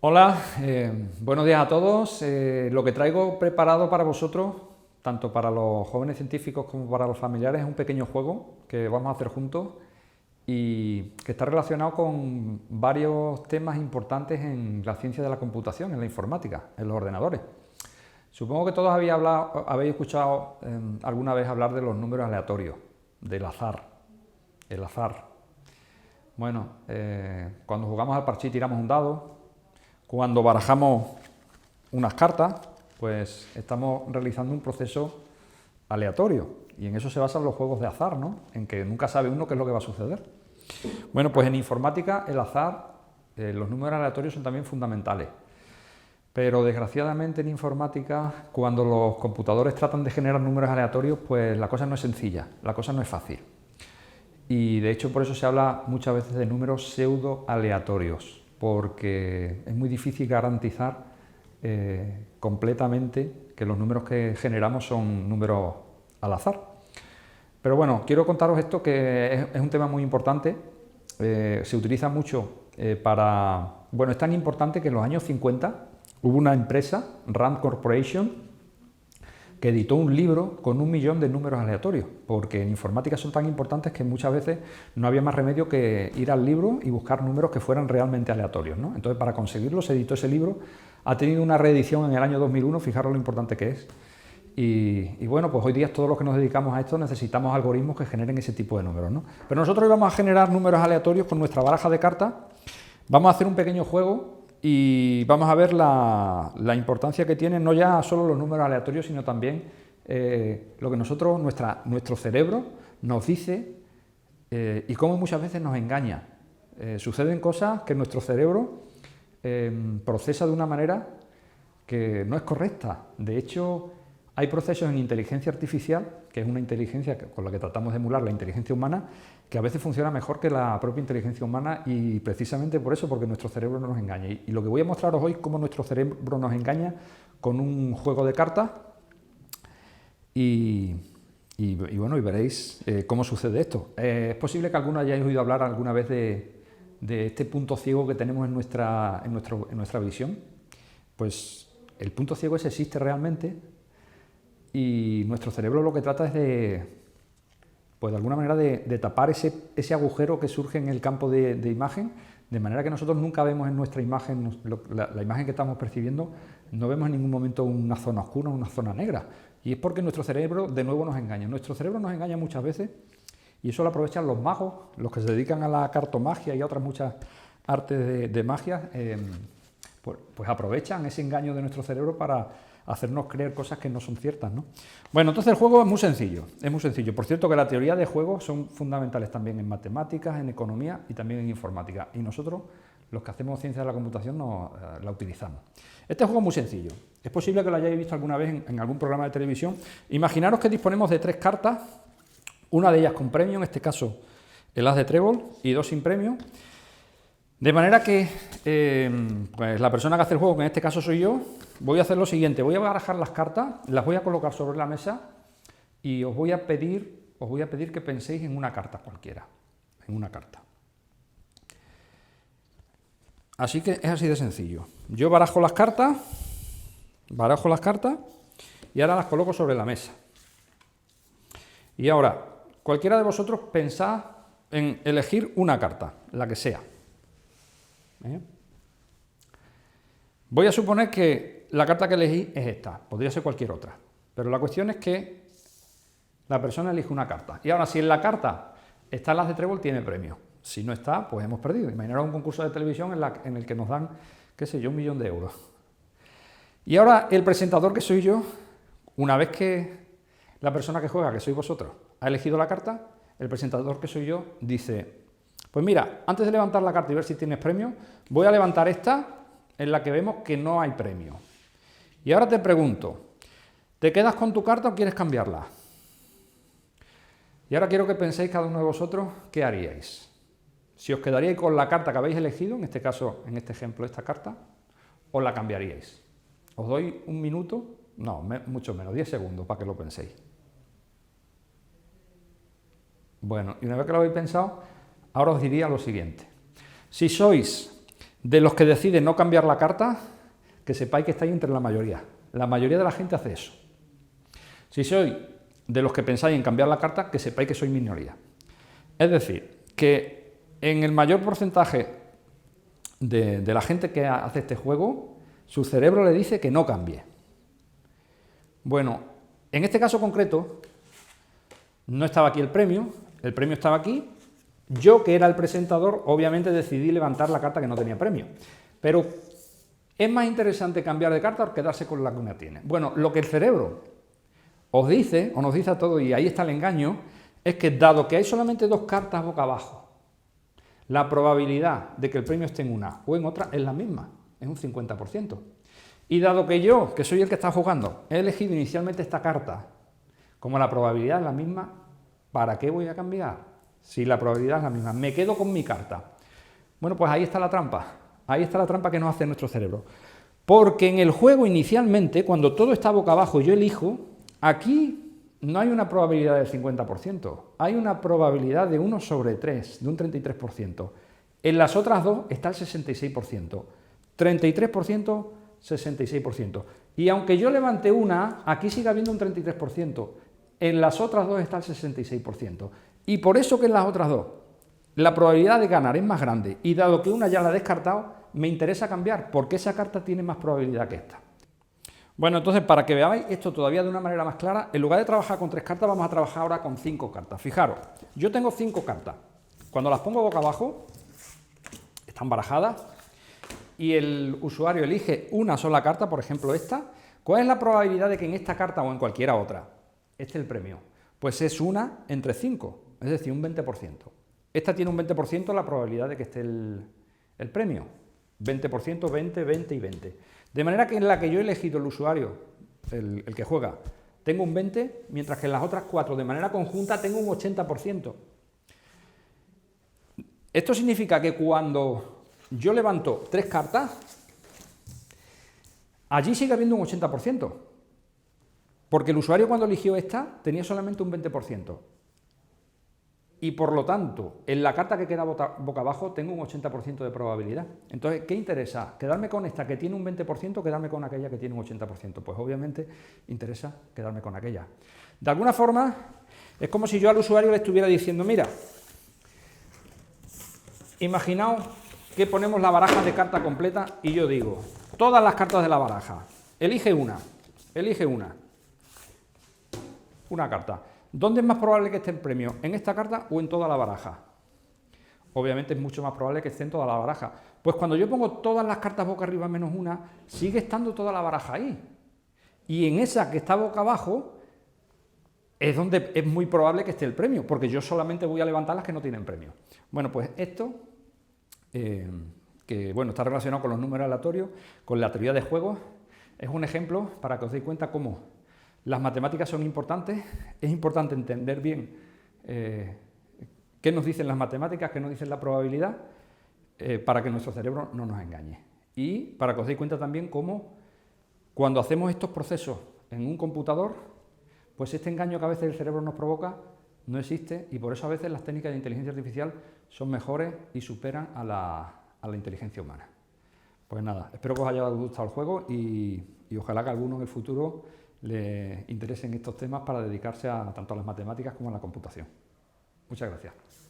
Hola, buenos días a todos. Lo que traigo preparado para vosotros, tanto para los jóvenes científicos como para los familiares, es un pequeño juego que vamos a hacer juntos y que está relacionado con varios temas importantes en la ciencia de la computación, en la informática, en los ordenadores. Supongo que todos habéis escuchado alguna vez hablar de los números aleatorios, del azar, el azar. Bueno, cuando jugamos al parchís tiramos un dado. Cuando barajamos unas cartas, pues estamos realizando un proceso aleatorio y en eso se basan los juegos de azar, ¿no? En que nunca sabe uno qué es lo que va a suceder. Bueno, pues en informática el azar, los números aleatorios son también fundamentales, pero desgraciadamente en informática, cuando los computadores tratan de generar números aleatorios, pues la cosa no es sencilla, la cosa no es fácil. Y de hecho por eso se habla muchas veces de números pseudo aleatorios, porque es muy difícil garantizar completamente que los números que generamos son números al azar. Pero bueno, quiero contaros esto que es un tema muy importante, se utiliza mucho para... Bueno, es tan importante que en los años 50 hubo una empresa, Rand Corporation, que editó un libro con 1 millón de números aleatorios, porque en informática son tan importantes que muchas veces no había más remedio que ir al libro y buscar números que fueran realmente aleatorios, ¿no? Entonces, para conseguirlo se editó ese libro, ha tenido una reedición en el año 2001, fijaros lo importante que es. Y bueno, pues hoy día todos los que nos dedicamos a esto necesitamos algoritmos que generen ese tipo de números, ¿no? Pero nosotros hoy vamos a generar números aleatorios con nuestra baraja de cartas, vamos a hacer un pequeño juego y vamos a ver la importancia que tienen no ya solo los números aleatorios, sino también lo que nuestro cerebro nos dice y cómo muchas veces nos engaña. Suceden cosas que nuestro cerebro procesa de una manera que no es correcta. De hecho, hay procesos en inteligencia artificial, que es una inteligencia con la que tratamos de emular la inteligencia humana, que a veces funciona mejor que la propia inteligencia humana y precisamente por eso, porque nuestro cerebro no nos engaña. Y lo que voy a mostraros hoy es cómo nuestro cerebro nos engaña con un juego de cartas y bueno, y veréis cómo sucede esto. Es posible que alguno hayáis oído hablar alguna vez de este punto ciego que tenemos en nuestra visión. Pues el punto ciego ese existe realmente y nuestro cerebro lo que trata es de alguna manera de tapar ese agujero que surge en el campo de imagen, de manera que nosotros nunca vemos en nuestra imagen, la imagen que estamos percibiendo, no vemos en ningún momento una zona oscura, una zona negra. Y es porque nuestro cerebro de nuevo nos engaña. Nuestro cerebro nos engaña muchas veces y eso lo aprovechan los magos, los que se dedican a la cartomagia y a otras muchas artes de magia, pues aprovechan ese engaño de nuestro cerebro para hacernos creer cosas que no son ciertas, ¿no? Bueno, entonces el juego es muy sencillo, es muy sencillo. Por cierto que la teoría de juegos son fundamentales también en matemáticas, en economía y también en informática. Y nosotros, los que hacemos ciencia de la computación, la utilizamos. Este juego es muy sencillo. Es posible que lo hayáis visto alguna vez en algún programa de televisión. Imaginaros que disponemos de 3 cartas, una de ellas con premio, en este caso el as de trébol, y 2 sin premio. De manera que pues la persona que hace el juego, que en este caso soy yo, voy a hacer lo siguiente, voy a barajar las cartas, las voy a colocar sobre la mesa y os voy a pedir que penséis en una carta cualquiera, en una carta. Así que es así de sencillo. Yo barajo las cartas y ahora las coloco sobre la mesa. Y ahora, cualquiera de vosotros pensad en elegir una carta, la que sea. Voy a suponer que la carta que elegí es esta, podría ser cualquier otra, pero la cuestión es que la persona elige una carta. Y ahora, si en la carta está el as de trébol, tiene premio. Si no está, pues hemos perdido. Imaginaros un concurso de televisión en el que nos dan, qué sé yo, 1 millón de euros. Y ahora el presentador, que soy yo, una vez que la persona que juega, que sois vosotros, ha elegido la carta, el presentador, que soy yo, dice: pues mira, antes de levantar la carta y ver si tienes premio, voy a levantar esta en la que vemos que no hay premio. Y ahora te pregunto, ¿te quedas con tu carta o quieres cambiarla? Y ahora quiero que penséis cada uno de vosotros qué haríais. Si os quedaríais con la carta que habéis elegido, en este caso, en este ejemplo, esta carta, o la cambiaríais. Os doy 1 minuto, no, mucho menos, 10 segundos para que lo penséis. Bueno, y una vez que lo habéis pensado, ahora os diría lo siguiente. Si sois De los que deciden no cambiar la carta, que sepáis que estáis entre la mayoría. La mayoría de la gente hace eso. Si sois de los que pensáis en cambiar la carta, que sepáis que sois minoría. Es decir, que en el mayor porcentaje de la gente que hace este juego, su cerebro le dice que no cambie. Bueno, en este caso concreto, no estaba aquí el premio estaba aquí. Yo, que era el presentador, obviamente decidí levantar la carta que no tenía premio. Pero es más interesante cambiar de carta o quedarse con la que una tiene. Bueno, lo que el cerebro os dice, o nos dice a todos, y ahí está el engaño, es que dado que hay solamente dos cartas boca abajo, la probabilidad de que el premio esté en una o en otra es la misma, es un 50%. Y dado que yo, que soy el que está jugando, he elegido inicialmente esta carta, como la probabilidad es la misma, ¿para qué voy a cambiar? Si la probabilidad es la misma, me quedo con mi carta. Bueno, pues ahí está la trampa. Ahí está la trampa que nos hace nuestro cerebro. Porque en el juego inicialmente, cuando todo está boca abajo y yo elijo, aquí no hay una probabilidad del 50%, hay una probabilidad de 1 sobre 3, de un 33%. En las otras dos está el 66%. 33%, 66%. Y aunque yo levante una, aquí sigue habiendo un 33%. En las otras dos está el 66%. Y por eso que en las otras dos la probabilidad de ganar es más grande, y dado que una ya la he descartado, me interesa cambiar, porque esa carta tiene más probabilidad que esta. Bueno, entonces, para que veáis esto todavía de una manera más clara, en lugar de trabajar con 3 cartas, vamos a trabajar ahora con 5 cartas. Fijaros, yo tengo 5 cartas. Cuando las pongo boca abajo, están barajadas, y el usuario elige una sola carta, por ejemplo esta. ¿Cuál es la probabilidad de que en esta carta o en cualquiera otra esté el premio? Pues es 1 entre 5, es decir, un 20%. Esta tiene un 20% la probabilidad de que esté el premio. 20%, 20, 20 y 20. De manera que en la que yo he elegido el usuario, el que juega, tengo un 20, mientras que en las otras 4 de manera conjunta tengo un 80%. Esto significa que cuando yo levanto 3 cartas, allí sigue habiendo un 80%. Porque el usuario cuando eligió esta tenía solamente un 20%. Y por lo tanto, en la carta que queda boca abajo tengo un 80% de probabilidad. Entonces, ¿qué interesa? ¿Quedarme con esta que tiene un 20% o quedarme con aquella que tiene un 80%? Pues obviamente interesa quedarme con aquella. De alguna forma, es como si yo al usuario le estuviera diciendo, mira, imaginaos que ponemos la baraja de carta completa y yo digo, todas las cartas de la baraja, elige una carta. ¿Dónde es más probable que esté el premio? ¿En esta carta o en toda la baraja? Obviamente es mucho más probable que esté en toda la baraja. Pues cuando yo pongo todas las cartas boca arriba menos una, sigue estando toda la baraja ahí. Y en esa que está boca abajo es donde es muy probable que esté el premio, porque yo solamente voy a levantar las que no tienen premio. Bueno, pues esto, que bueno, está relacionado con los números aleatorios, con la teoría de juegos, es un ejemplo para que os deis cuenta cómo las matemáticas son importantes. Es importante entender bien qué nos dicen las matemáticas, qué nos dicen la probabilidad, para que nuestro cerebro no nos engañe. Y para que os deis cuenta también cómo cuando hacemos estos procesos en un computador, pues este engaño que a veces el cerebro nos provoca no existe, y por eso a veces las técnicas de inteligencia artificial son mejores y superan a la inteligencia humana. Pues nada, espero que os haya gustado el juego y ojalá que a alguno en el futuro le interesen estos temas para dedicarse tanto a las matemáticas como a la computación. Muchas gracias.